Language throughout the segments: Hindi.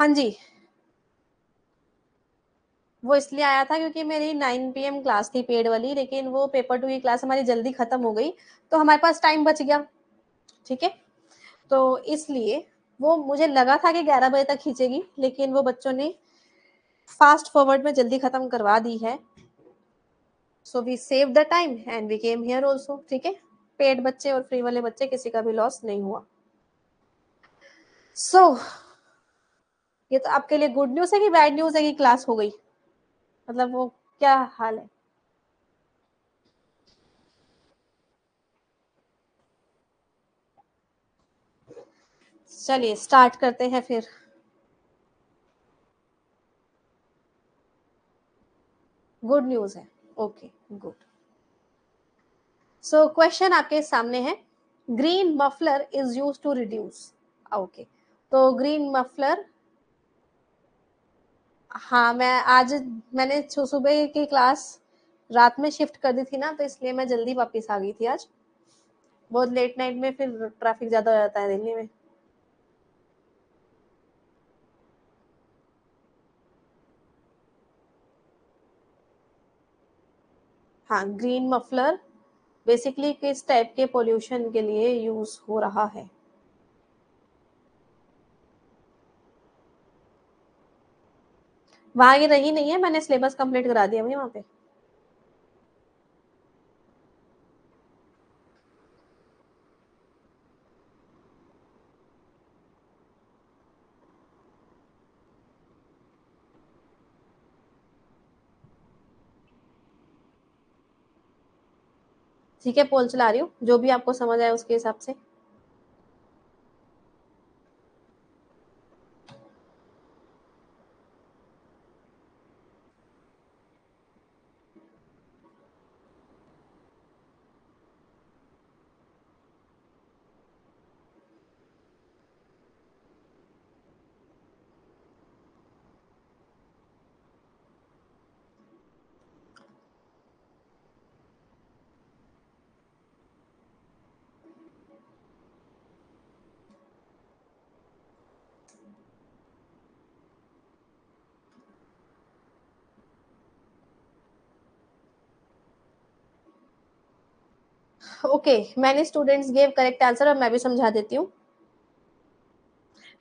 हाँ जी, वो इसलिए आया था क्योंकि मेरी 9 PM क्लास थी पेड वाली, लेकिन वो पेपर 2 की क्लास हमारी जल्दी खत्म हो गई, तो हमारे पास टाइम बच गया, ठीक है? तो इसलिए वो मुझे लगा था कि 11 बजे तक खींचेगी, लेकिन वो बच्चों ने फास्ट फॉरवर्ड में जल्दी खत्म करवा दी है। So we save the time and we came here also, ठीक है? पेड बच्चे और फ्री वाले बच्चे किसी का भी लॉस नहीं हुआ। सो ये तो आपके लिए गुड न्यूज है कि बैड न्यूज है कि क्लास हो गई? मतलब वो क्या हाल है? चलिए स्टार्ट करते हैं फिर। गुड न्यूज है, ओके गुड। सो क्वेश्चन आपके सामने है, green muffler is use to reduce. Okay, तो ग्रीन मफलर, हाँ मैं आज, मैंने सुबह की क्लास रात में शिफ्ट कर दी थी ना, तो इसलिए मैं जल्दी वापस आ गई थी आज। बहुत लेट नाइट में फिर ट्रैफिक ज्यादा हो जाता है दिल्ली में। हाँ, ग्रीन मफलर बेसिकली किस टाइप के पोल्यूशन के लिए यूज हो रहा है? वहां ये रही नहीं है, मैंने सिलेबस कंप्लीट करा दिया भाई वहां पे। ठीक है, पोल चला रही हूँ, जो भी आपको समझ आए उसके हिसाब से। ओके, मैंने स्टूडेंट्स गेव करेक्ट आंसर, और मैं भी समझा देती हूँ।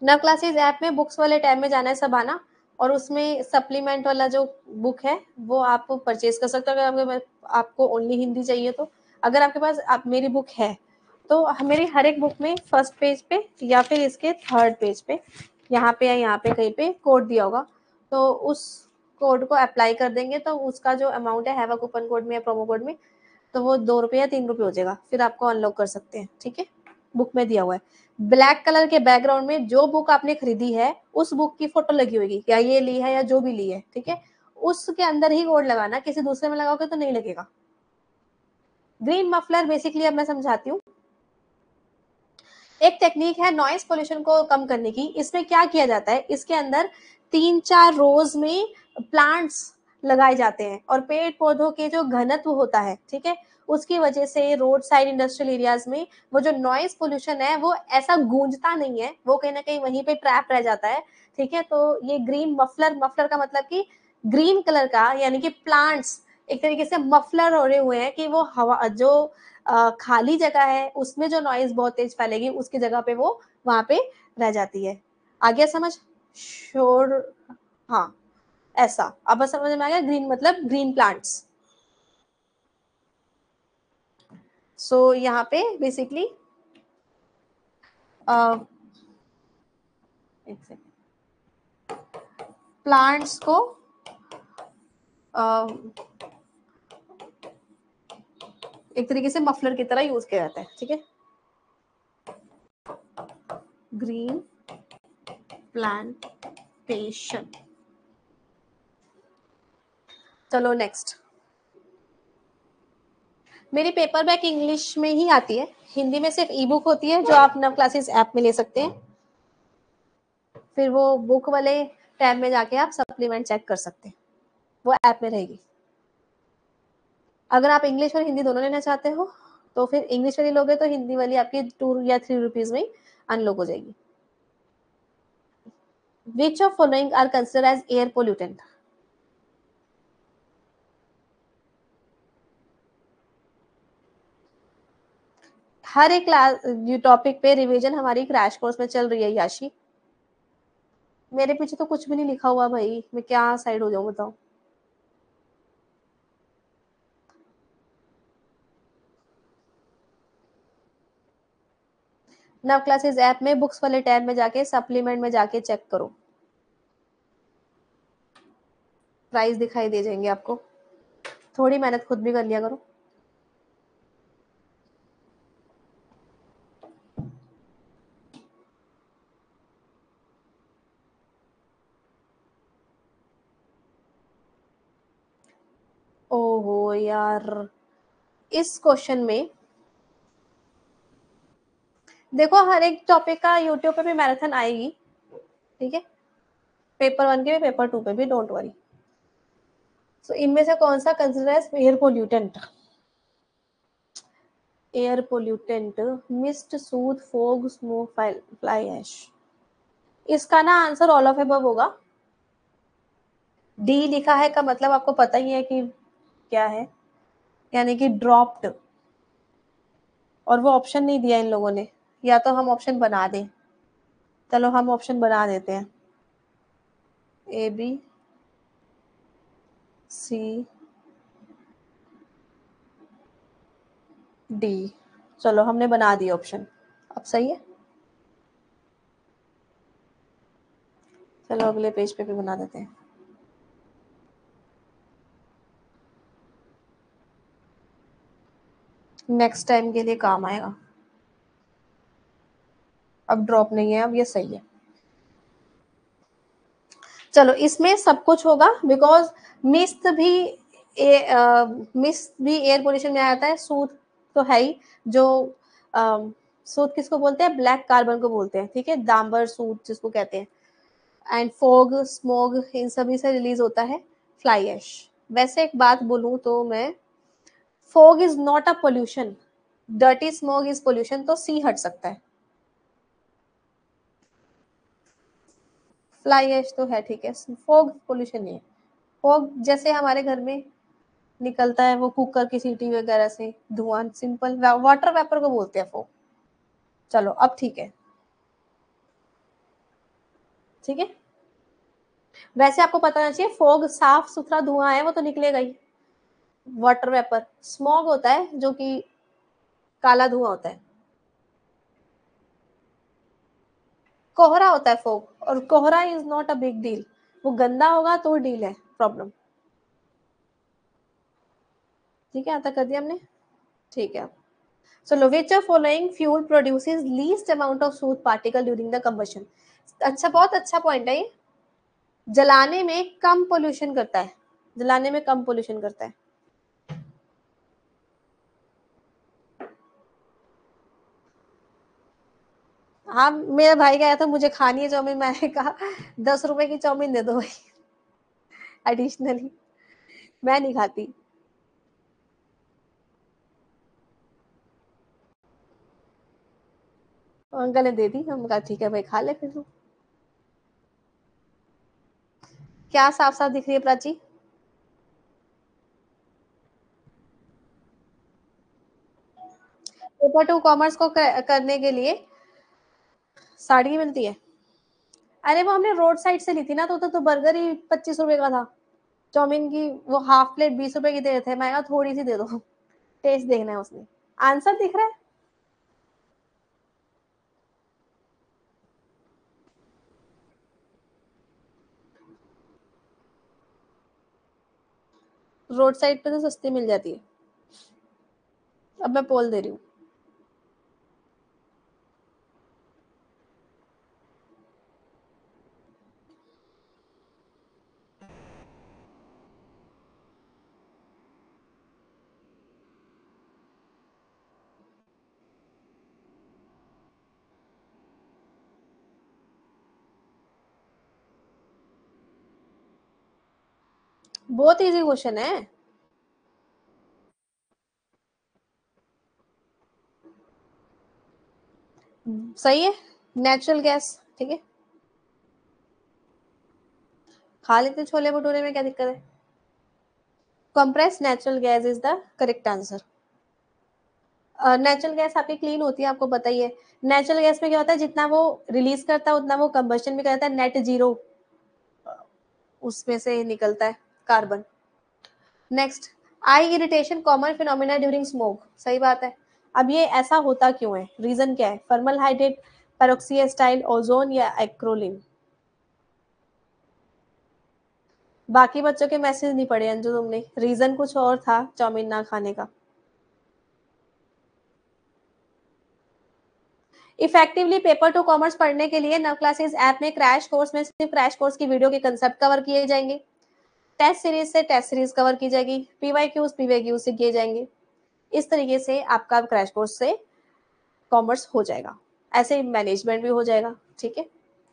नव क्लासेस ऐप में बुक्स वाले टैब में जाना है सबाना, और उसमें सप्लीमेंट वाला जो बुक है वो आप परचेज कर सकते हो, अगर आपको ओनली हिंदी चाहिए तो। अगर आपके पास मेरी बुक है, तो मेरी हर एक बुक में फर्स्ट पेज पे या फिर इसके थर्ड पेज पे, यहाँ पे या यहाँ पे कहीं पे कोड दिया होगा, तो उस कोड को अप्लाई कर देंगे तो उसका जो अमाउंट है हैव अ कूपन कोड में या प्रोमो कोड में, तो वो 2 रुपये या 3 रुपये हो जाएगा, फिर आपको अनलॉक कर सकते हैं, ठीक है? बुक में दिया हुआ है। ब्लैक कलर के बैकग्राउंड में जो बुक आपने खरीदी है उस बुक की फोटो लगी होगी, या ये ली है या जो भी ली है, ठीक है? उसके अंदर ही कोड लगाना, किसी दूसरे में लगाओगे तो नहीं लगेगा। ग्रीन मफलर बेसिकली, अब मैं समझाती हूँ। एक टेक्निक है नॉइस पोल्यूशन को कम करने की। इसमें क्या किया जाता है, इसके अंदर 3-4 रोज में प्लांट्स लगाए जाते हैं, और पेड़ पौधों के जो घनत्व होता है, ठीक है, उसकी वजह से रोड साइड इंडस्ट्रियल एरियाज में वो जो नॉइस पोल्यूशन है वो ऐसा गूंजता नहीं है, वो कहीं ना कहीं वहीं पे ट्रैप रह जाता है, ठीक है? तो ये ग्रीन मफलर, मफलर का मतलब कि ग्रीन कलर का, यानी कि प्लांट्स एक तरीके से मफलर हो रहे हुए हैं कि वो हवा जो खाली जगह है उसमें जो नॉइज बहुत तेज फैलेगी उसकी जगह पे वो वहां पे रह जाती है। आ गया समझ? शोर, हाँ, ऐसा अब समझ में आ गया, ग्रीन मतलब ग्रीन प्लांट्स। सो यहाँ पे बेसिकली एक सेकेंड, प्लांट्स को uh, एक तरीके से मफलर की तरह यूज किया जाता है, ठीक है? Green plantation. चलो नेक्स्ट। मेरी पेपर बैक इंग्लिश में ही आती है, हिंदी में सिर्फ ई बुक होती है जो आप नव क्लासेस ऐप में ले सकते हैं। फिर वो बुक वाले टैब में जाके आप सप्लीमेंट चेक कर सकते हैं, वो ऐप में रहेगी। अगर आप इंग्लिश और हिंदी दोनों लेना चाहते हो तो फिर इंग्लिश वाली लोगे तो हिंदी वाली आपकी 2 या 3 रुपीज में अनलॉक हो जाएगी। Which of following are consider as air pollutant? हर एक क्लास टॉपिक पे रिवीजन हमारी क्रैश कोर्स में चल रही है याशी। मेरे पीछे तो कुछ भी नहीं लिखा हुआ भाई, मैं क्या साइड हो जाऊं बताओ। नव क्लासेस ऐप में बुक्स वाले टैब में जाके सप्लीमेंट में जाके चेक करो, प्राइस दिखाई दे जाएंगे आपको। थोड़ी मेहनत खुद भी कर लिया करो। ओहो यार, इस क्वेश्चन में देखो हर एक टॉपिक का यूट्यूब पे भी मैराथन आएगी, ठीक है, पेपर 1 के भी पेपर 2 पे भी, डोंट वरी। सो इनमें से कौन सा consider as air pollutant? Air pollutant, mist, soot, fog, smoke, fly ash. इसका ना आंसर ऑल ऑफ एबव होगा। डी लिखा है का मतलब आपको पता ही है कि क्या है, यानी कि ड्रॉप्ड। और वो ऑप्शन नहीं दिया इन लोगों ने, या तो हम ऑप्शन बना दें। चलो हम ऑप्शन बना देते हैं, ए बी सी डी। चलो हमने बना दिया ऑप्शन, अब सही है। चलो अगले पेज पे भी बना देते हैं। नेक्स्ट टाइम के लिए काम आएगा। अब ड्रॉप नहीं है, अब ये सही है। चलो इसमें सब कुछ होगा, बिकॉज मिस्ट भी मिस्ट भी एयर पोल्यूशन में आता है। सूट तो है ही, जो सूट किसको बोलते हैं, ब्लैक कार्बन को बोलते हैं, ठीक है, डांबर सूट जिसको कहते हैं। एंड फोग, स्मोग, इन सभी से रिलीज होता है फ्लाई ऐश। वैसे एक बात बोलूं तो मैं, fog is not a pollution, dirty smog is pollution, तो सी हट सकता है। फ्लाई ऐश तो है, ठीक है, फोग पोल्यूशन नहीं है। फोग जैसे हमारे घर में निकलता है वो कुकर की सीटी वगैरह से धुआं, सिंपल वाटर वेपर को बोलते हैं फोग। चलो अब ठीक है, ठीक है। वैसे आपको पता होना चाहिए, फोग साफ सुथरा धुआं है, वो तो निकलेगा ही। वाटर वेपर, स्मॉग होता है जो कि काला धुआं होता है। कोहरा होता है फोग, और कोहरा is not a big deal. वो गंदा होगा तो डील है, प्रॉब्लम। ठीक है, आता कर दिया हमने, ठीक है। चलो, विच of following fuel produces least amount of suit particle during the combustion? अच्छा, बहुत अच्छा पॉइंट है ये। जलाने में कम पोल्यूशन करता है, जलाने में कम पोल्यूशन करता है। हाँ, मेरा भाई गया था, मुझे खानी है चाउमीन, मैंने कहा 10 रुपए की चाउमीन दे दो भाई, एडिशनली। मैं नहीं खाती। अंकल ने दे दी, हम कहा ठीक है भाई, खा ले फिर तू। क्या साफ साफ दिख रही है प्राची? पेपर 2 कॉमर्स को करने के लिए साड़ी मिलती है। अरे वो हमने रोड साइड से ली थी ना, तो बर्गर ही 25 रुपए का था। चाउमीन की वो हाफ प्लेट 20 रुपए की दे रहे थे, मैं कहा थोड़ी सी दे दो, टेस्ट देखना है उसने। आंसर दिख रहा है। रोड साइड पे तो सस्ती मिल जाती है। अब मैं पोल दे रही हूँ। बहुत इजी क्वेश्चन है। सही है, नेचुरल गैस, ठीक है। खा लेते छोले भटूरे में, क्या दिक्कत है? Compressed natural gas is the correct answer. Natural gas आपकी क्लीन होती है, आपको पता ही है। नेचुरल गैस में क्या होता है, जितना वो रिलीज करता है उतना वो कंबशन भी करता है, नेट जीरो उसमें से निकलता है carbon. Next, eye irritation common phenomena during smoke, सही बात है। अब ये ऐसा होता क्यों है, रीजन क्या है? फॉर्मलहाइड्रेट, पेरोक्सीस्टाइल, ओजोन या एक्रोलिन? बाकी बच्चों के मैसेज नहीं पढ़े अंजू तुमने, रीजन कुछ और था चाउमीन ना खाने का। इफेक्टिवली पेपर टू कॉमर्स पढ़ने के लिए नव क्लासेस ऐप में क्रैश कोर्स में सिर्फ क्रैश कोर्स की वीडियो के कंसेप्ट कवर किए जाएंगे। टेस्ट सीरीज से टेस्ट सीरीज कवर की जाएगी, पीवाईक्यूज से किए जाएंगे। इस तरीके से आपका क्रैश कोर्स से कॉमर्स हो जाएगा, ऐसे मैनेजमेंट भी हो जाएगा, ठीक है,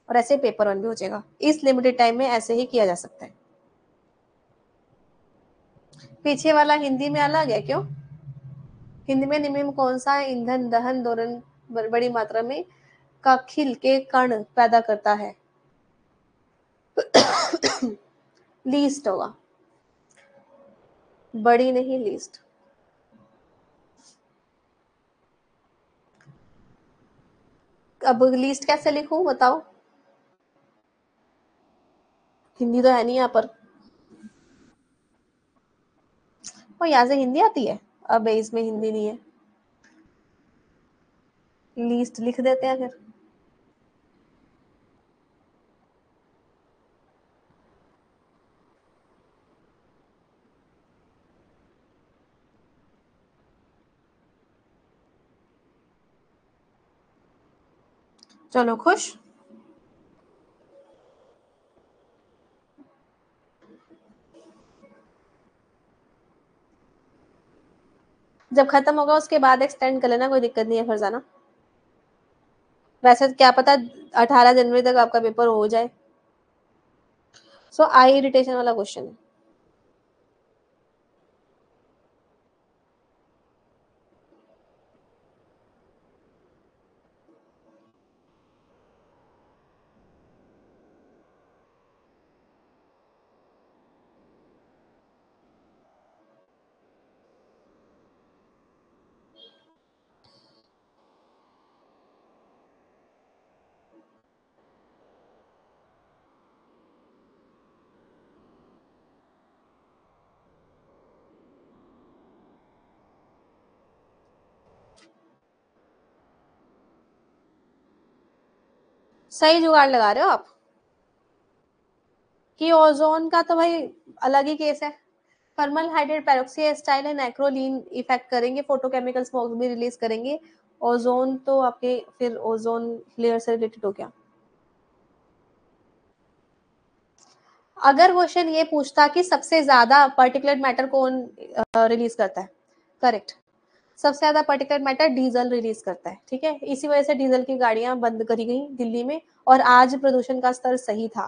और ऐसे पेपर वन भी हो जाएगा। इस लिमिटेड टाइम में ऐसे ही किया जा सकता है। पीछे वाला हिंदी में अलग है क्यों? हिंदी में निम्न में कौन सा ईंधन दहन दौरान बड़ी मात्रा में कखिल के कण पैदा करता है? लीस्ट होगा, बड़ी नहीं लीस्ट। अब लीस्ट कैसे लिखूं बताओ, हिंदी तो है नहीं यहाँ पर। और यहाँ से हिंदी आती है, अब इसमें हिंदी नहीं है, लीस्ट लिख देते हैं फिर। चलो खुश। जब खत्म होगा उसके बाद एक्सटेंड कर लेना, कोई दिक्कत नहीं है फरजाना। वैसे क्या पता 18 जनवरी तक आपका पेपर हो जाए। सो आई इरिटेशन वाला क्वेश्चन है। सही जुगाड़ लगा रहे हो आप, कि ओजोन का तो भाई अलग ही केस है। Thermal hydrate peroxyacetyl and acrolein effect करेंगे, फोटोकेमिकल स्मोक भी रिलीज करेंगे। ओजोन तो आपके फिर ओजोन लेयर से रिलेटेड हो गया। अगर क्वेश्चन ये पूछता कि सबसे ज्यादा पर्टिकुलर मैटर कौन रिलीज करता है, करेक्ट, सबसे ज्यादा पर्टिकुलर मैटर डीजल रिलीज करता है, ठीक है, इसी वजह से डीजल की गाड़ियां बंद करी गई दिल्ली में, और आज प्रदूषण का स्तर सही था।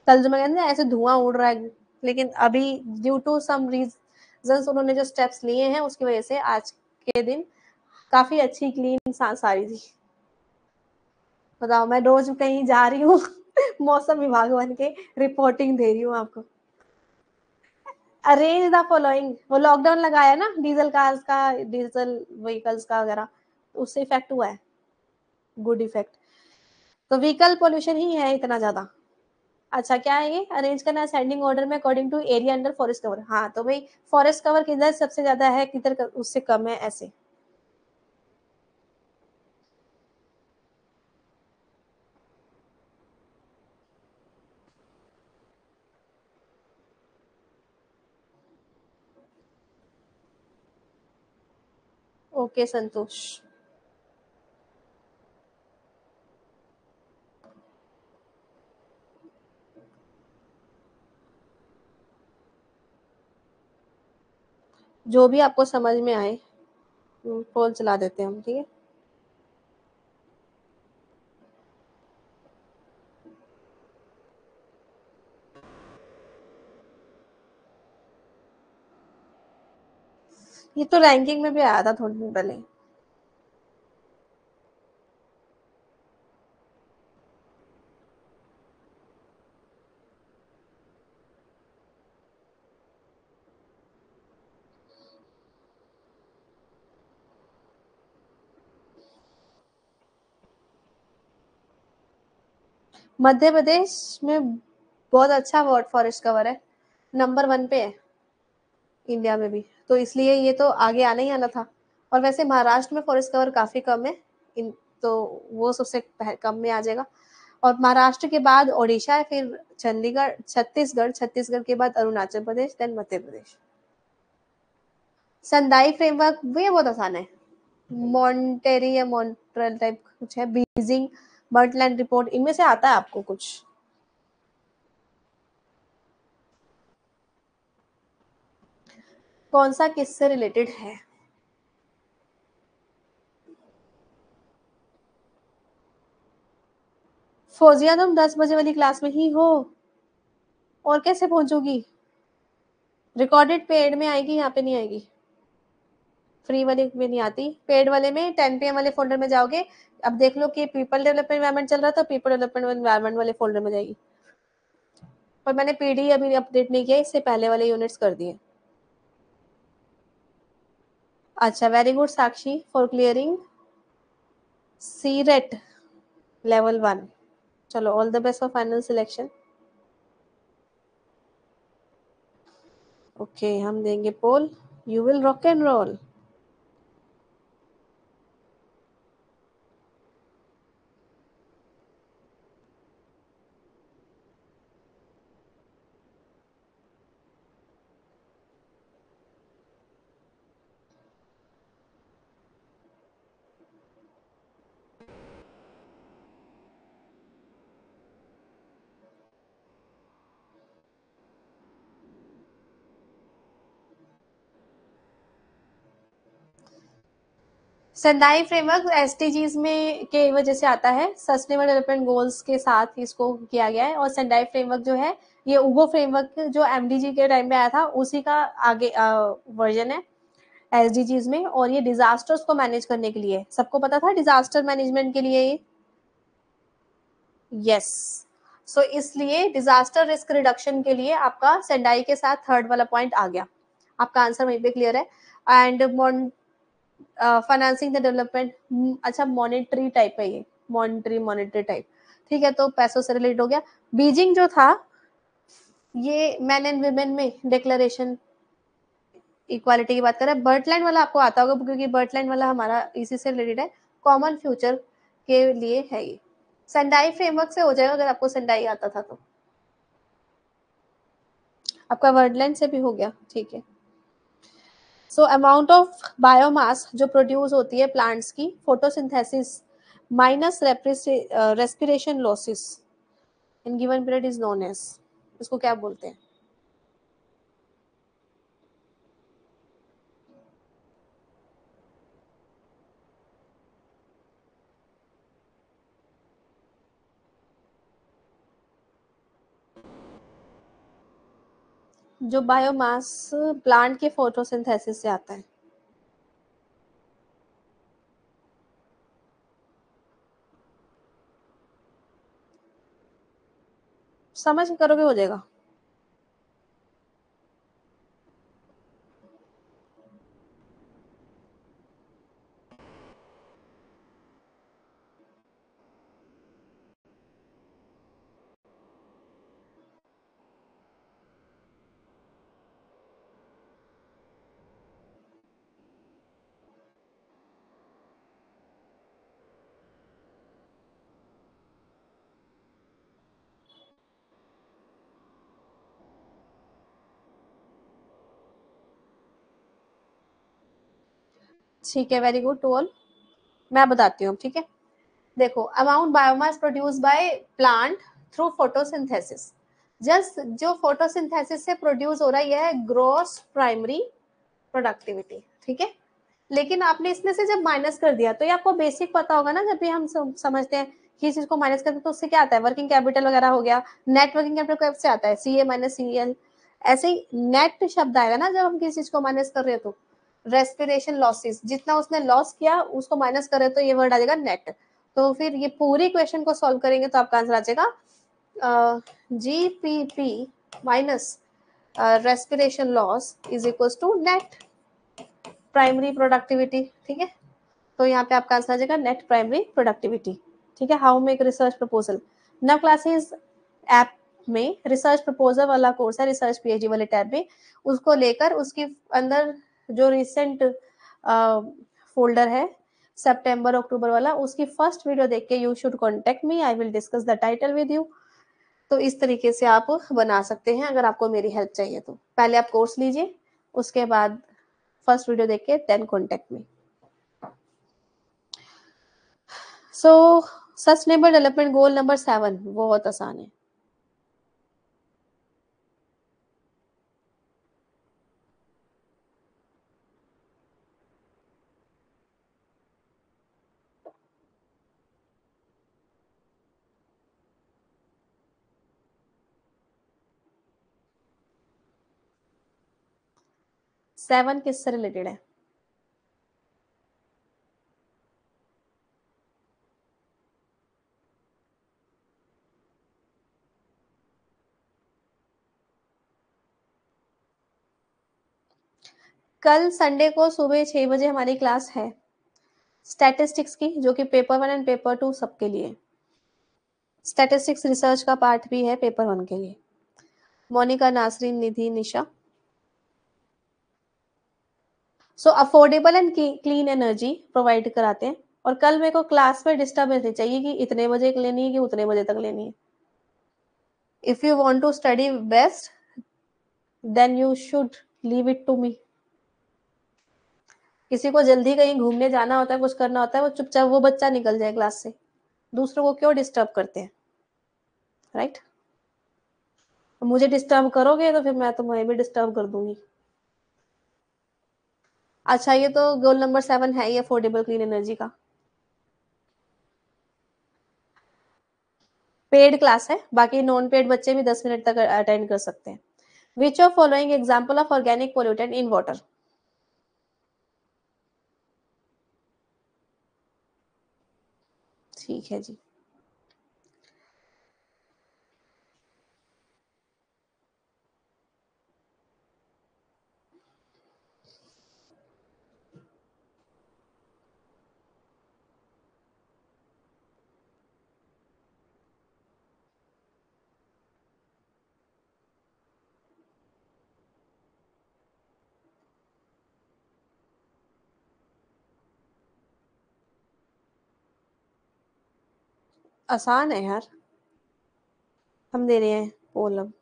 कल जो मैं कहते ऐसे धुआं उड़ रहा है, लेकिन अभी ड्यू टू सम रीजन उन्होंने जो स्टेप्स लिए हैं उसकी वजह से आज के दिन काफी अच्छी क्लीन सांस आ रही थी। बताओ, मैं रोज कहीं जा रही हूँ मौसम विभाग बन के रिपोर्टिंग दे रही हूँ आपको। अरेंज द फॉलोइंग, वो लॉकडाउन लगाया ना डीजल कार्स का, डीजल व्हीकल्स का वगैरह, उससे इफेक्ट हुआ है, गुड इफेक्ट। तो व्हीकल पोल्यूशन ही है इतना ज्यादा। अच्छा क्या है ये, अरेंज करना असेंडिंग ऑर्डर में according to area under forest cover. हाँ तो भाई फॉरेस्ट कवर किधर सबसे ज्यादा है, किधर उससे कम है, ऐसे। ओके संतोष। जो भी आपको समझ में आए पोल चला देते हैं हम, ठीक है। ये तो रैंकिंग में भी आया था थोड़ी दिन पहले। मध्य प्रदेश में बहुत अच्छा वर्ड फॉरेस्ट कवर है, नंबर 1 पे है इंडिया में भी, तो इसलिए ये तो आगे आना ही आना था। और वैसे महाराष्ट्र में फॉरेस्ट कवर काफी कम है, तो वो सबसे कम में आ जाएगा। और महाराष्ट्र के बाद ओडिशा है, फिर चंडीगढ़, छत्तीसगढ़ के बाद अरुणाचल प्रदेश, देन मध्य प्रदेश। संदाई फ्रेमवर्क भी बहुत आसान है, मॉन्टेरी या मॉन्ट्रियल टाइप कुछ है, बीजिंग, बर्टलैंड रिपोर्ट, इनमें से आता है आपको कुछ? कौन सा किससे रिलेटेड है? फौजिया, तुम 10 बजे वाली क्लास में ही हो, और कैसे पहुंचोगी? रिकॉर्डेड पेड में आएगी, यहाँ पे नहीं आएगी, फ्री वाले में नहीं आती। पेड वाले में 10 PM वाले फोल्डर में जाओगे, अब देख लो कि पीपल डेवलपमेंट एनवायरमेंट चल रहा था, पीपल डेवलपमेंट एनवायरमेंट वाले फोल्डर में जाएगी। पर मैंने पीडी अभी अपडेट नहीं किया, इससे पहले वाले यूनिट्स कर दिए। अच्छा, very good Sakshi for clearing सीरेट लेवल 1। चलो, all the best for final selection. Okay, हम देंगे poll, you will rock and roll. Sendai framework SDGs में के वजह से आता है, सस्टेनेबल डेवलपमेंट गोल्स के साथ इसको किया गया है। और सेंदाई फ्रेमवर्क जो है, ये उगो फ्रेमवर्क जो एमडीजी के टाइम में आया था, उसी का आगे वर्जन है एसडीजीज में। और ये डिजास्टर्स को मैनेज करने के लिए, सबको पता था डिजास्टर मैनेजमेंट के लिए ये, यस। सो इसलिए डिजास्टर रिस्क रिडक्शन के लिए आपका सेंडाई के साथ थर्ड वाला पॉइंट आ गया। आपका आंसर वहीं पे क्लियर है। एंड फाइनेंसिंग द डेवलपमेंट, अच्छा मॉनेटरी टाइप है ये, मॉनेटरी टाइप, ठीक है, तो पैसों से रिलेटेड हो गया। बीजिंग जो था, ये मैन एंड वुमेन में डिक्लेरेशन इक्वालिटी की बात कर रहा है। बर्टलैंड वाला आपको आता होगा, क्योंकि बर्टलैंड वाला हमारा इसी से रिलेटेड है, कॉमन फ्यूचर के लिए है ये। सेंडाई फ्रेमवर्क से हो जाएगा अगर आपको सेंडाई आता था तो। आपका वर्डलैंड से भी हो गया, ठीक है। सो अमाउंट ऑफ बायोमास जो प्रोड्यूस होती है प्लांट्स की, photosynthesis minus respiration losses in given period is known as, इसको क्या बोलते हैं? जो बायोमास प्लांट के फोटोसिंथेसिस से आता है। समझ करोगे हो जाएगा। ठीक है, वेरी गुड टू ऑल। मैं बताती हूँ, ठीक है। देखो, amount biomass produce by plant through photosynthesis, just जो फोटोसिंथेसिस से प्रोड्यूस हो रहा है, यह है ग्रॉस प्राइमरी प्रोडक्टिविटी, ठीक है। लेकिन आपने इसमें से जब माइनस कर दिया, तो ये आपको बेसिक पता होगा ना, जब भी हम समझते हैं कि इस चीज को माइनस करते हैं तो उससे क्या आता है, वर्किंग कैपिटल वगैरह हो गया। नेट वर्किंग कैपिटल कब से आता है, सी ए माइनस सी एल। ऐसे ही नेट शब्द आएगा ना जब हम किसी चीज को माइनस कर रहे हो तो। रेस्पिरेशन लॉसेस, जितना उसने लॉस किया उसको माइनस कर रहे हो तो ये वर्ड आ जाएगा नेट। तो फिर ये पूरी क्वेश्चन को सॉल्व करेंगे तो आपका आंसर आ जाएगा GPP minus respiration loss is equal to net primary productivity, ठीक है। तो यहाँ पे आपका आंसर आ जाएगा नेट प्राइमरी प्रोडक्टिविटी, ठीक है। हाउ मेक रिसर्च प्रपोजल, नव क्लासेस ऐप में रिसर्च प्रपोजल वाला कोर्स है, रिसर्च पीएचडी वाले टैब में, उसको लेकर उसके अंदर जो रिसेंट फोल्डर है सितंबर अक्टूबर वाला, उसकी फर्स्ट वीडियो देख के you should contact me, I will discuss the title with you. तो इस तरीके से आप बना सकते हैं अगर आपको मेरी हेल्प चाहिए तो। पहले आप कोर्स लीजिए, उसके बाद फर्स्ट वीडियो देख के then contact me. So sustainable development goal number 7 बहुत आसान है। सेवन किससे रिलेटेड है? कल संडे को सुबह 6 बजे हमारी क्लास है स्टैटिस्टिक्स की, जो कि पेपर 1 एंड पेपर 2 सबके लिए। स्टैटिस्टिक्स रिसर्च का पार्ट भी है पेपर 1 के लिए। Monika, Nasreen, Nidhi, Nisha. So affordable and clean energy provide कराते हैं। और कल मेरे को क्लास में डिस्टर्बेंस नहीं चाहिए कि इतने बजे लेनी है कि उतने बजे तक लेनी है। If you want to study best then you should leave it to me. किसी को जल्दी कहीं घूमने जाना होता है, कुछ करना होता है, वो चुपचाप वो बच्चा निकल जाए क्लास से। दूसरों को क्यों डिस्टर्ब करते हैं, राइट? मुझे डिस्टर्ब करोगे तो फिर मैं तुम्हें भी डिस्टर्ब कर दूंगी। अच्छा, ये तो गोल नंबर 7 है, ये अफोर्डेबल क्लीन एनर्जी का पेड क्लास है। बाकी नॉन पेड बच्चे भी 10 मिनट तक अटेंड कर सकते हैं। विच of following example of organic pollutant in water? ठीक है जी। आसान है यार, हम दे रहे हैं पोलम।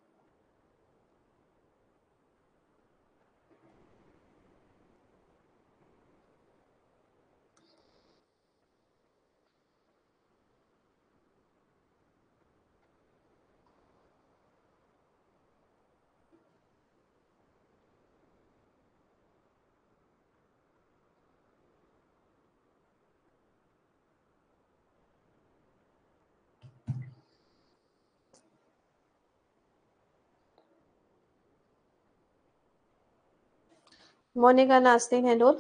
मोनिका, नास्तिन है डोल।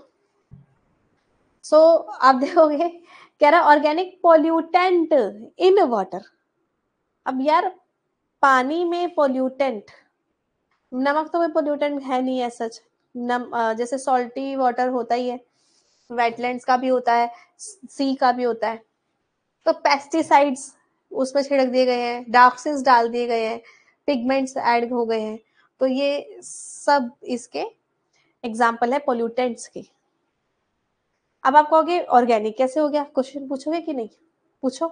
सो आप देखोगे कह रहा ऑर्गेनिक पोल्यूटेंट इन वाटर। अब यार पानी में पोल्यूटेंट, नमक तो कोई पोल्यूटेंट है नहीं है सच। जैसे सॉल्टी वाटर होता ही है, वेटलैंड्स का भी होता है, सी का भी होता है। तो पेस्टिसाइड्स उसमें छिड़क दिए गए हैं, डार्कसिन्स डाल दिए गए हैं, पिगमेंट्स ऐड हो गए हैं, तो ये सब इसके एग्जाम्पल है पोल्यूटेंट्स के। अब आप कहोगे ऑर्गेनिक कैसे हो गया, क्वेश्चन पूछोगे कि नहीं? पूछो।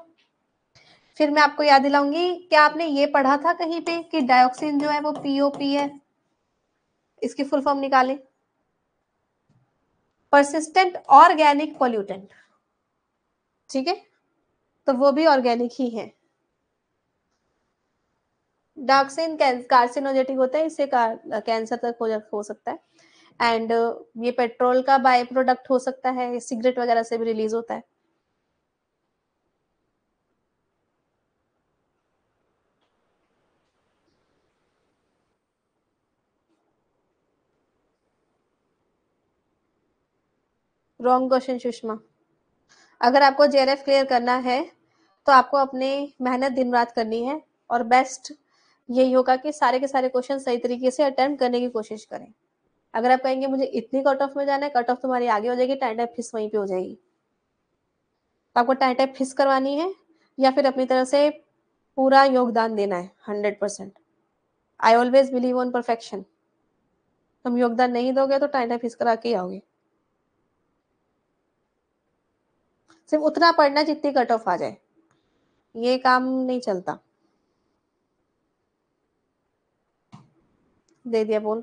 फिर मैं आपको याद दिलाऊंगी, क्या आपने ये पढ़ा था कहीं पे कि डायोक्सिन जो है वो पीओपी है? इसकी फुल फॉर्म निकालें, परसिस्टेंट ऑर्गेनिक पोल्यूटेंट। ठीक है, तो वो भी ऑर्गेनिक ही है। डायोक्सिन कार्सिनोजेटिक होता है, इससे कैंसर तक हो सकता है। एंड ये पेट्रोल का बाय प्रोडक्ट हो सकता है, सिगरेट वगैरह से भी रिलीज होता है। Wrong question Sushma. अगर आपको जेआरएफ क्लियर करना है तो आपको अपनी मेहनत दिन रात करनी है, और बेस्ट यही होगा कि सारे के सारे क्वेश्चन सही तरीके से अटेम्प्ट करने की कोशिश करें। अगर आप कहेंगे मुझे इतनी कट ऑफ में जाना है, कट ऑफ तुम्हारी आगे हो जाएगी, टाइम टाइप फिस वहीं पे हो जाएगी। तो आपको टाइम टाइप फिस करवानी है या फिर अपनी तरह से पूरा योगदान देना है 100%। I always believe on perfection. तुम योगदान नहीं दोगे तो टाइम फीस करा के ही आओगे। सिर्फ उतना पढ़ना जितनी कट ऑफ आ जाए, ये काम नहीं चलता। दे दिया बोल।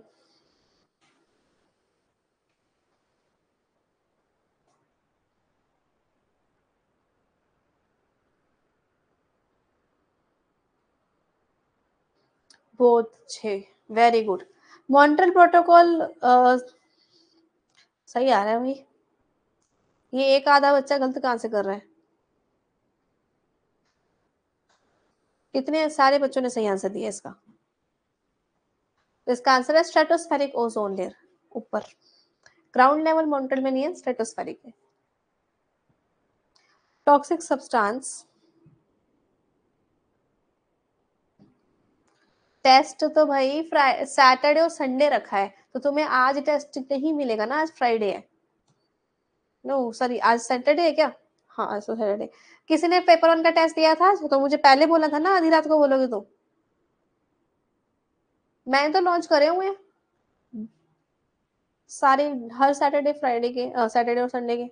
बहुत अच्छे, वेरी गुड। मॉन्ट्रियल प्रोटोकॉल सही आ रहा है भाई। ये एक आधा बच्चा गलत कहाँ से कर रहा है? कितने सारे बच्चों ने सही आंसर दिया इसका। इसका आंसर है स्ट्रेटोस्फेरिक ओजोन लेयर, ऊपर। ग्राउंड लेवल मॉन्ट्रियल में नहीं है, स्ट्रेटोस्फेरिक है। Toxic substance. टेस्ट तो भाई सैटरडे और संडे रखा है, तो तुम्हें आज टेस्ट नहीं मिलेगा ना, आज फ्राइडे है। नो सॉरी, आज सैटरडे है क्या? हाँ आज तो सैटरडे। किसी ने पेपर वन का टेस्ट दिया था तो मुझे पहले बोला था ना, आधी रात को बोलोगे तो। मैंने तो लॉन्च करे हुए हैं सारे, हर सैटरडे फ्राइडे के, सैटरडे और संडे के।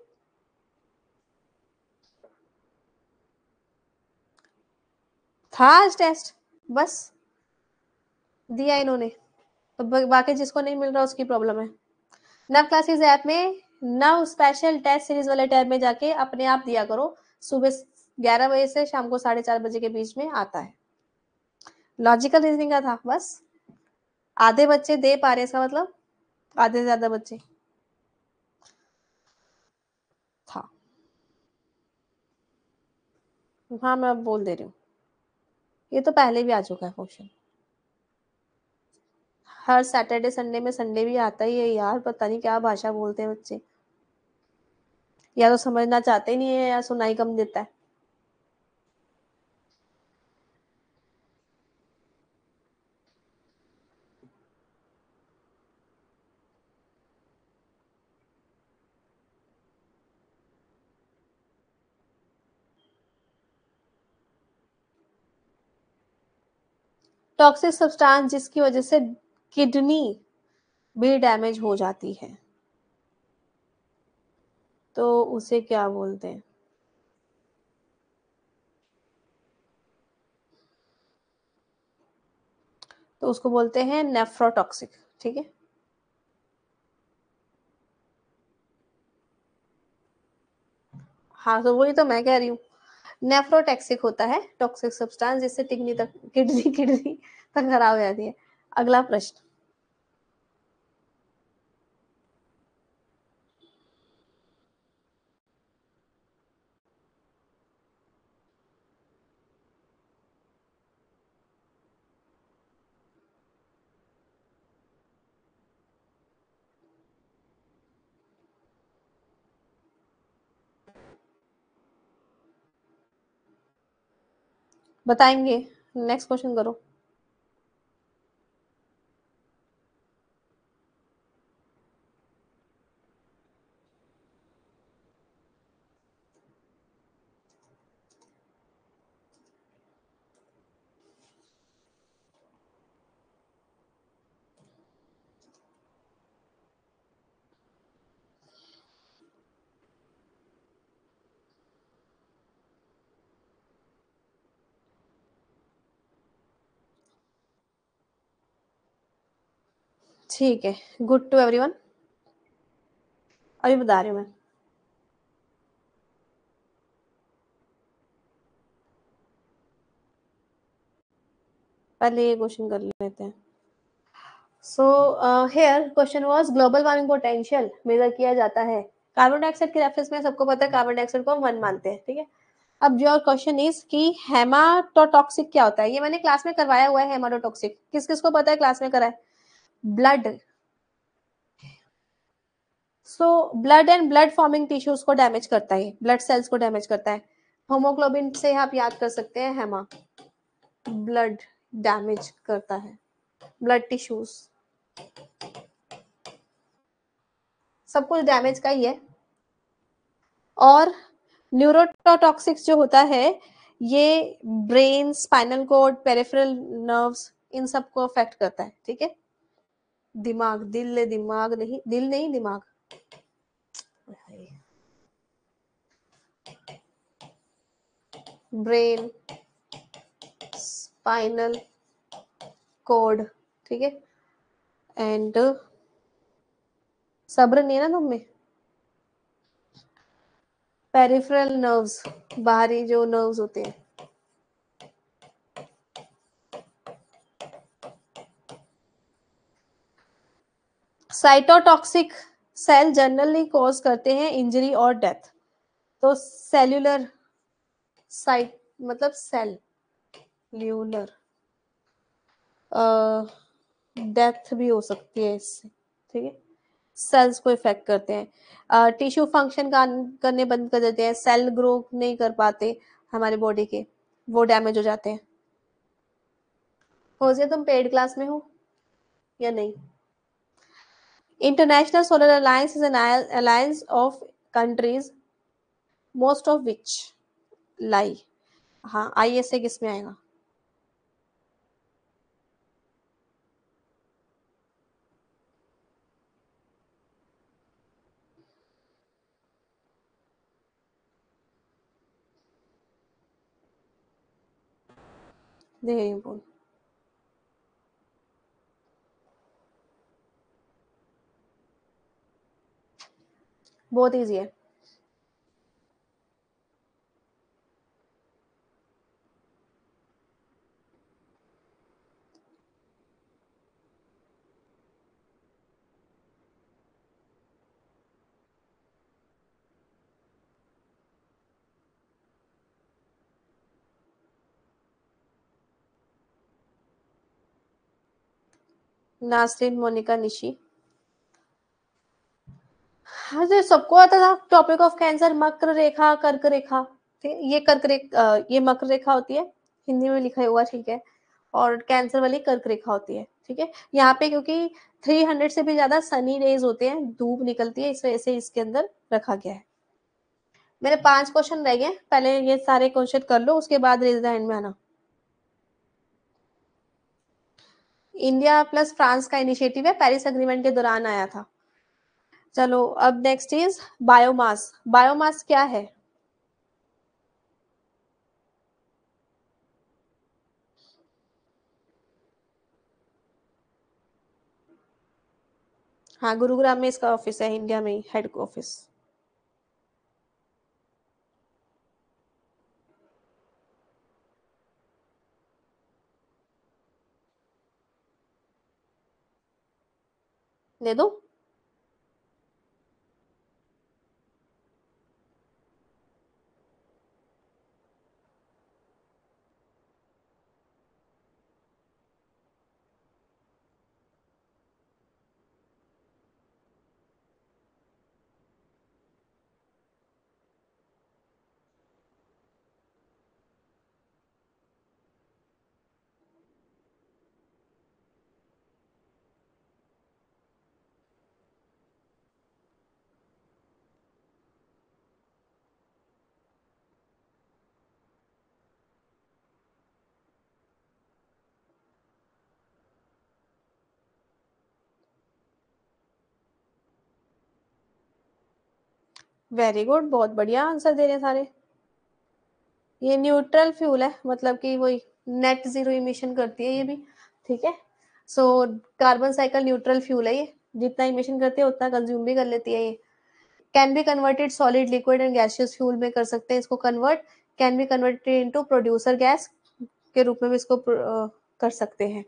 था आज टेस्ट, बस दिया इन्होंने। तो बाकी जिसको नहीं मिल रहा उसकी प्रॉब्लम है। नव क्लासेस ऐप में नव स्पेशल टेस्ट सीरीज वाले टैब में जाके अपने आप दिया करो। सुबह 11 बजे से शाम को 4:30 बजे के बीच में आता है। लॉजिकल रीजनिंग का था बस। आधे बच्चे दे पा रहे, इसका मतलब आधे से ज्यादा बच्चे था। हाँ मैं अब बोल दे रही हूँ, ये तो पहले भी आ चुका है क्वेश्चन। हर सैटरडे संडे में, संडे भी आता ही है यार, पता नहीं क्या भाषा बोलते हैं बच्चे, या तो समझना चाहते ही नहीं है या सुनाई कम देता है। टॉक्सिक सब्सटेंस जिसकी वजह से किडनी भी डैमेज हो जाती है, तो उसे क्या बोलते हैं? तो उसको बोलते हैं नेफ्रोटॉक्सिक। ठीक है, हाँ तो वही तो मैं कह रही हूँ, नेफ्रोटॉक्सिक होता है टॉक्सिक सब्सटेंस जिससे किडनी किडनी तक खराब हो जाती है। अगला प्रश्न। बताएंगे, नेक्स्ट क्वेश्चन करो। ठीक है, गुड टू एवरीवन। अभी बता रही हूँ मैं। पहले ये क्वेश्चन कर लेते हैं। So here question was global warming potential measure किया जाता है कार्बन डाइऑक्साइड के रेफरेंस में। सबको पता है कार्बन डाइऑक्साइड को हम 1 मानते हैं, ठीक है। अब जो क्वेश्चन इज कि हेमाटोटॉक्सिक क्या होता है, ये मैंने क्लास में करवाया हुआ है। हेमाटोटॉक्सिक किस किस को पता है, क्लास में करा है? Blood. So blood and blood forming tissues को डैमेज करता है, ब्लड सेल्स को डैमेज करता है। होमोग्लोबिन से आप याद कर सकते हैं, हेमा ब्लड डैमेज करता है, ब्लड टिश्यूज, सब कुछ डैमेज का ही है। और न्यूरोटॉक्सिक्स जो होता है ये brain, spinal cord, peripheral nerves, इन सबको अफेक्ट करता है, ठीक है। दिमाग, दिमाग नहीं, दिल नहीं, दिमाग। ब्रेन, स्पाइनल कॉर्ड, ठीक है, एंड सब्र नहीं है ना तुम में, पेरिफेरल नर्व्स, बाहरी जो नर्व्स होते हैं। साइटोटॉक्सिक सेल जनरली कॉज करते हैं इंजरी और डेथ। तो सेल्यूलर, साइट मतलब सेल, ल्यूलर, डेथ भी हो सकती है इससे, ठीक है। सेल्स को इफेक्ट करते हैं, टिश्यू फंक्शन करने बंद कर देते हैं, सेल ग्रो नहीं कर पाते हमारे बॉडी के, वो डैमेज हो जाते हैं। हो जाए तुम पेड क्लास में हो या नहीं? International Solar Alliance is an alliance of countries, most of which lie, हाँ ISA किस में आएगा? दे रही हूँ बोल। बहुत इजी है। नासरीन मोनिका निशी। हाँ तो सबको आता था टॉपिक ऑफ कैंसर, मकर रेखा, कर्क रेखा, ठीक है? ये ये मकर रेखा होती है, हिंदी में लिखा हुआ, ठीक है। और कैंसर वाली कर्क रेखा होती है, ठीक है। यहाँ पे क्योंकि 300 से भी ज्यादा सनी रेज होते हैं, धूप निकलती है, इस वजह से इसके अंदर रखा गया है। मेरे 5 क्वेश्चन रह गए, पहले ये सारे क्वेश्चन कर लो, उसके बाद रेज द हैंड में आना। इंडिया प्लस फ्रांस का इनिशिएटिव है, पेरिस अग्रीमेंट के दौरान आया था। चलो अब नेक्स्ट इज बायोमास। बायोमास क्या है? हाँ गुरुग्राम में इसका ऑफिस है, इंडिया में ही हेड ऑफिस। दे दो। वेरी गुड, बहुत बढ़िया आंसर दे रहे हैं सारे। ये न्यूट्रल फ्यूल है, मतलब कि वही नेट जीरो इमिशन करती है ये भी, ठीक है। So carbon cycle neutral fuel है ये, जितना इमिशन करती है उतना कंज्यूम भी कर लेती है ये। Can be converted solid, liquid and gaseous fuel में कर सकते हैं इसको convert. Can be converted into producer gas के रूप में भी इसको कर सकते हैं।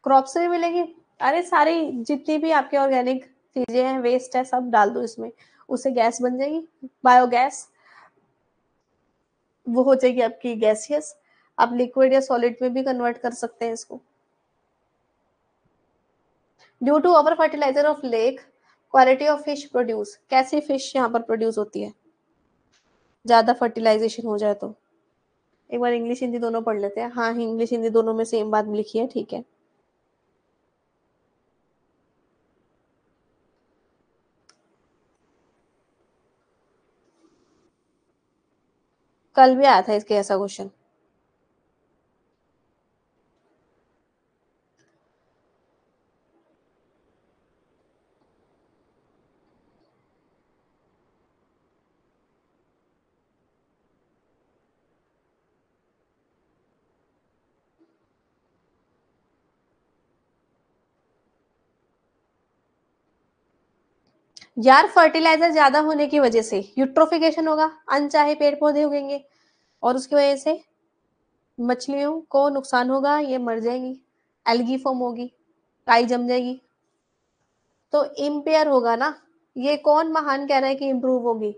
क्रॉप से भी मिलेगी। अरे सारी जितनी भी आपके ऑर्गेनिक चीजें हैं, वेस्ट है, सब डाल दो इसमें, उससे गैस बन जाएगी, बायोगैस। वो हो जाएगी आपकी गैसियस। आप लिक्विड या सॉलिड में भी कन्वर्ट कर सकते हैं इसको। Due to over fertilizer of lake, quality of fish produce, कैसी फिश यहाँ पर प्रोड्यूस होती है ज्यादा फर्टिलाइजेशन हो जाए तो? एक बार इंग्लिश हिंदी दोनों पढ़ लेते हैं। हाँ इंग्लिश हिंदी दोनों में सेम बात लिखी है, ठीक है। कल भी आया था इसके ऐसा क्वेश्चन। यार फर्टिलाइजर ज्यादा होने की वजह से यूट्रोफिकेशन होगा, अनचाहे पेड़ पौधे उगेंगे, और उसकी वजह से मछलियों को नुकसान होगा, ये मर जाएंगी, एल्गी फॉर्म होगी, काई जम जाएगी, तो इम्पेयर होगा ना। ये कौन महान कह रहा है कि इम्प्रूव होगी?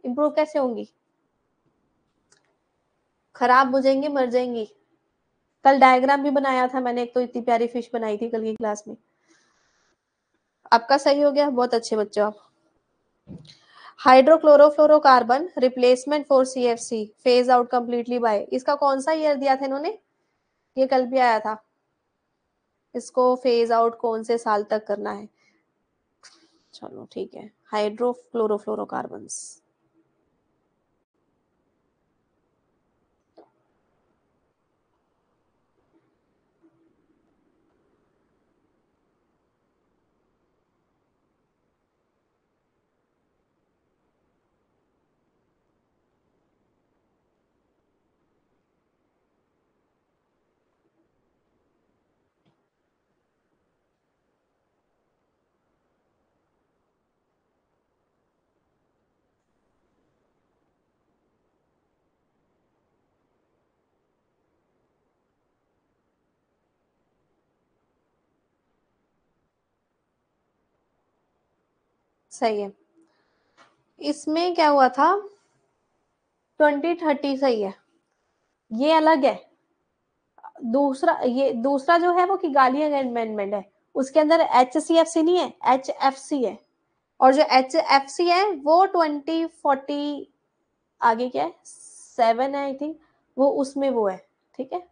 इम्प्रूव कैसे होंगी? खराब हो जाएंगी, मर जाएंगी। कल डायग्राम भी बनाया था मैंने, एक तो इतनी प्यारी फिश बनाई थी कल की क्लास में। आपका सही हो गया, बहुत अच्छे बच्चों आप। Hydrochlorofluorocarbon replacement for CFC phase out completely by, इसका कौन सा ईयर दिया था इन्होंने? ये कल भी आया था। इसको फेज आउट कौन से साल तक करना है? चलो ठीक है, हाइड्रोक्लोरोफ्लोरोकार्बन। सही है। इसमें क्या हुआ था, 2030 सही है, ये अलग है। दूसरा, ये दूसरा जो है वो कि गालियन अमेंडमेंट है, उसके अंदर HCFC नहीं है, HFC है। और जो HFC है वो 2040 आगे क्या है, 7 है आई थिंक, वो उसमें वो है। ठीक है।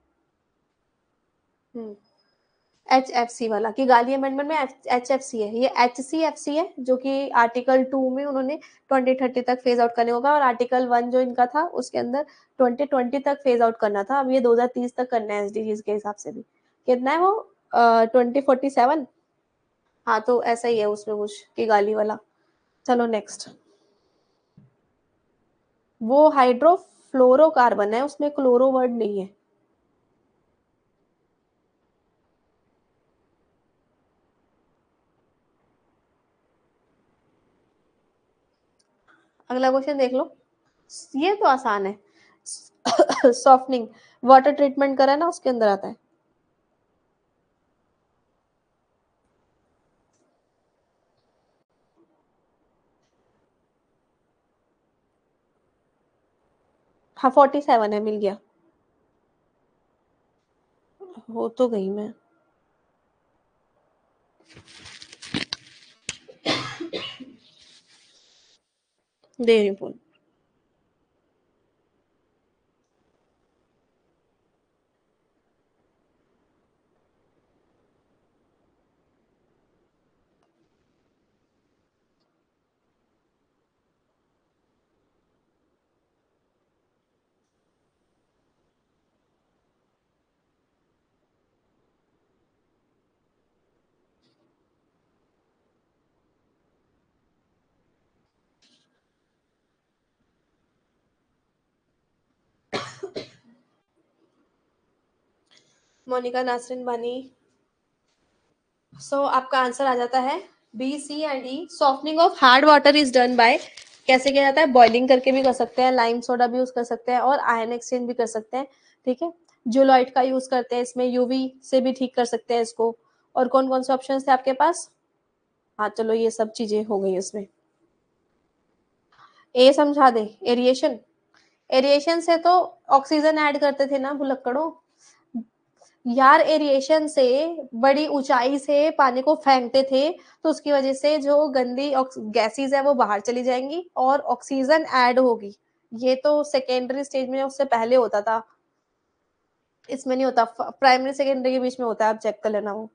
HFC वाला कि गाली अमेंडमेंट में HFC है, ये HCFC है जो कि आर्टिकल 2 में उन्होंने 2030 तक फेज आउट करने होगा, और आर्टिकल 1 जो इनका था उसके अंदर 2020 तक फेज आउट करना था। अब ये 2030 तक करना है SDGs के हिसाब से भी। कितना है वो, 2047। हाँ तो ऐसा ही है उसमें कुछ कि गाली वाला। चलो नेक्स्ट। वो हाइड्रोफ्लोरोकार्बन है, उसमें क्लोरो वर्ड नहीं है। अगला क्वेश्चन देख लो, ये तो आसान है। सॉफ्टनिंग, वाटर ट्रीटमेंट करा है ना, उसके अंदर आता है। हाँ 47 है, मिल गया। हो तो गई मैं, दे रही हूँ। मोनिका नासरिन बानी। आपका आंसर आ जाता है B, C and E। Softening of hard water is done by, कैसे किया जाता है? बॉइलिंग करके भी कर सकते हैं, लाइम सोडा भी यूज कर सकते हैं, और आयन एक्सचेंज भी कर सकते हैं। ठीक है। जियोलाइट का यूज करते हैं इसमें, यूवी से भी ठीक कर सकते हैं इसको। और कौन कौन से ऑप्शन थे आपके पास? हाँ चलो ये सब चीजें हो गई इसमें। ए समझा दे, एरिएशन। एरिएशन से तो ऑक्सीजन ऐड करते थे ना भुलक्कड़ों। यार एरिएशन से बड़ी ऊंचाई से पानी को फेंकते थे, तो उसकी वजह से जो गंदी गैसेस है वो बाहर चली जाएंगी और ऑक्सीजन ऐड होगी। ये तो सेकेंडरी स्टेज में, उससे पहले होता था, इसमें नहीं होता। प्राइमरी सेकेंडरी के बीच में होता है, आप चेक कर लेना वो।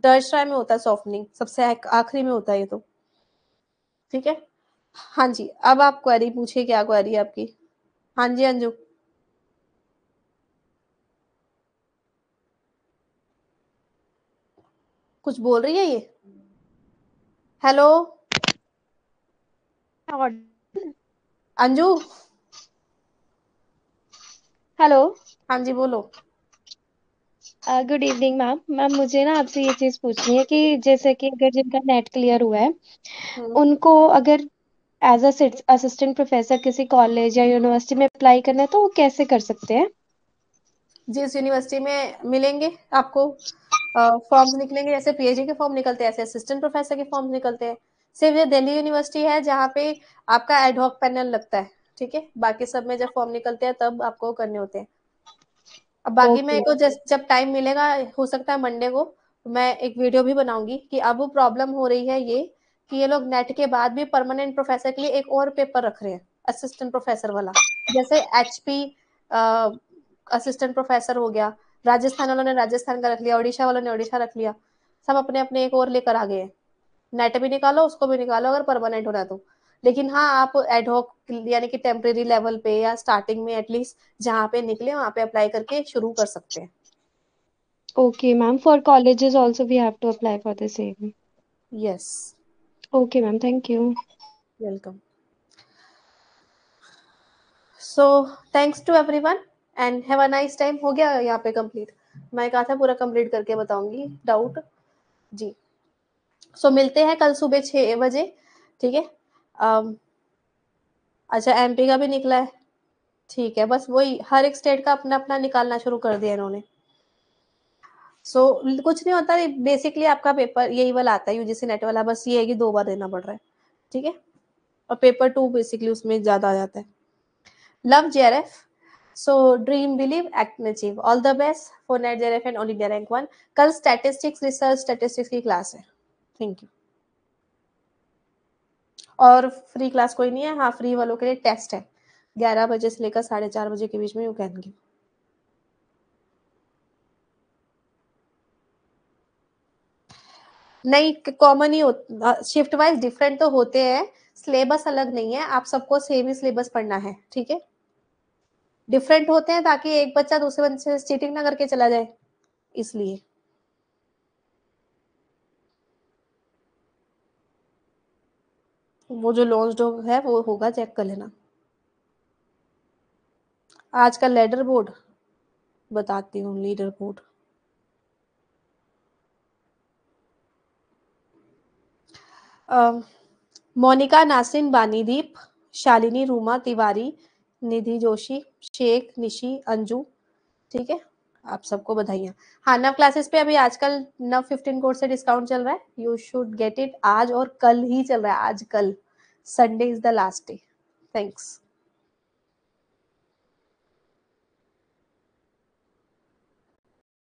टर्शियरी में होता है सॉफ्टनिंग, सबसे आखिरी में होता है ये तो। ठीक है। हाँ जी, अब आप क्वेरी पूछिए, क्या क्वेरी है आपकी? हाँ जी अंजू, कुछ बोल रही है ये? हेलो अंजू। हेलो। हाँ जी बोलो। Good evening ma'am. मैम मुझे ना आपसे ये चीज़ पूछनी है कि जैसे कि अगर जिनका नेट क्लियर हुआ है हम्म। उनको अगर एज अ असिस्टेंट प्रोफेसर किसी कॉलेज या यूनिवर्सिटी में अप्लाई करना है तो वो कैसे कर सकते हैं? जिस यूनिवर्सिटी में मिलेंगे आपको फॉर्म्स निकलेंगे, जैसे पीएचडी के फॉर्म निकलते हैं ऐसे असिस्टेंट प्रोफेसर के फॉर्म्स निकलते हैं। सिर्फ ये दिल्ली यूनिवर्सिटी है जहाँ पे आपका एडहॉक पैनल लगता है, ठीक है, बाकी सब में जब फॉर्म निकलते हैं तब आपको करने होते हैं। अब बाकी ओके। मेरे को जब टाइम मिलेगा, हो सकता है मंडे को, मैं एक वीडियो भी बनाऊंगी कि अब वो प्रॉब्लम हो रही है ये कि ये लोग नेट के बाद भी परमानेंट प्रोफेसर के लिए एक और पेपर रख रहे हैं, असिस्टेंट प्रोफेसर वाला। जैसे एचपी असिस्टेंट प्रोफेसर हो गया, राजस्थान वालों ने राजस्थान का रख लिया, उड़ीसा वालों ने उड़ीसा रख लिया, सब अपने अपने एक और लेकर आ गए हैं। नेट भी निकालो, उसको भी निकालो अगर परमानेंट होना है तो। लेकिन हाँ, आप एडहॉक यानी कि टेम्परेरी लेवल पे या स्टार्टिंग में एटलीस्ट जहाँ पे निकले वहाँ पे अप्लाई करके शुरू कर सकते हैं। Okay ma'am, for colleges also we have to apply for the same. Yes. Okay ma'am, thank you. Welcome. So thanks to everyone and have a nice time. हो गया यहाँ पे कंप्लीट, मैं कहा था पूरा कंप्लीट करके बताऊंगी डाउट। जी। सो मिलते हैं कल सुबह 6 बजे, ठीक है। अम, अच्छा, एमपी का भी निकला है, ठीक है। बस वही, हर एक स्टेट का अपना अपना निकालना शुरू कर दिया इन्होंने। कुछ नहीं होता, बेसिकली आपका पेपर यही वाला आता है, यूजीसी नेट वाला, बस ये है कि 2 बार देना पड़ रहा है, ठीक है। और पेपर 2 बेसिकली उसमें ज्यादा आ जाता है। Love JRF. So dream believe act achieve, all the best for net JRF and all India rank 1। कल स्टैटिस्टिक्स, रिसर्च स्टैटिस्टिक्स की क्लास है। Thank you. और फ्री क्लास कोई नहीं है, हाँ फ्री वालों के लिए टेस्ट है, 11 बजे से लेकर 4:30 बजे के बीच में, यू कैन गिव। नहीं, कॉमन ही होता, शिफ्ट वाइज डिफरेंट तो होते हैं, सिलेबस अलग नहीं है, आप सबको सेम ही सिलेबस पढ़ना है, ठीक है। डिफरेंट होते हैं ताकि एक बच्चा दूसरे बच्चे से चीटिंग ना करके चला जाए, इसलिए। वो जो लॉन्च है वो होगा, चेक कर लेना। आज का लेडर बोर्ड बताती हूँ, लीडर बोर्ड। मोनिका नासिन बानीदीप, शालिनी रूमा तिवारी, निधि जोशी, शेख निशी अंजू, ठीक है। आप सबको बधाइयाँ। हाँ, नव क्लासेस पे अभी आजकल नव 15 कोर्स से डिस्काउंट चल रहा है, यू शुड गेट इट। आज और कल ही चल रहा है, आज कल, Sunday is the last day. Thanks.